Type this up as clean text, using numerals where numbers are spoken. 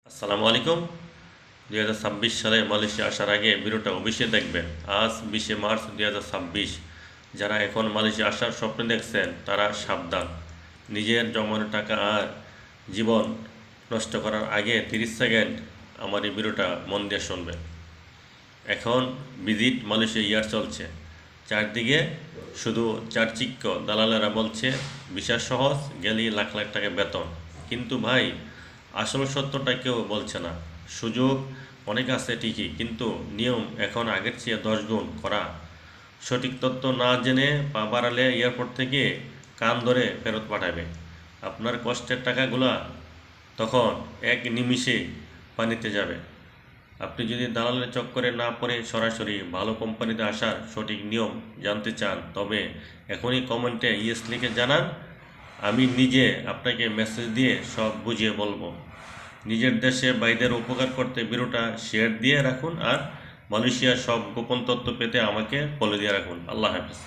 আসসালামু আলাইকুম। 2026 সালে মালয়েশিয়া আসার আগে ভিডিওটা অবশ্যই দেখবেন। আজ 20শে মার্চ 2026। যারা এখন মালয়েশিয়া আসার স্বপ্ন দেখছেন তারা সাবধান। নিজের জমানো টাকা আর জীবন নষ্ট করার আগে 30 সেকেন্ড আমার এই ভিডিওটা মন দিয়ে শুনবেন। এখন ভিজিট মালয়েশিয়া ইয়ার চলছে, চারদিকে শুধু চারচিক্য দালালেরা বলছে ভিসা সহজ, গেলেই লাখ লাখ টাকা বেতন। কিন্তু ভাই, আসল সত্যটা কেউ বলছে না। সুযোগ অনেক আছে ঠিকই, কিন্তু নিয়ম এখন আগের চেয়ে 10 গুণ করা। সঠিক তথ্য না জেনে পা বাড়ালে এয়ারপোর্ট থেকে কান ধরে ফেরত পাঠাবে। আপনার কষ্টের টাকাগুলা তখন এক নিমিষে পানিতে যাবে। আপনি যদি দালালের চক্করে না পড়ে সরাসরি ভালো কোম্পানিতে আসার সঠিক নিয়ম জানতে চান, তবে এখনই কমেন্টে ইয়েস লিখে জানান। আমি নিজে আপনাকে মেসেজ দিয়ে সব বুঝিয়ে বলবো। নিজের দেশে ভাইদের উপকার করতে ভিডিওটা শেয়ার দিয়ে রাখুন, আর মালয়েশিয়ার সব গোপন তথ্য পেতে আমাকে ফলো দিয়ে রাখুন। আল্লাহ হাফেজ।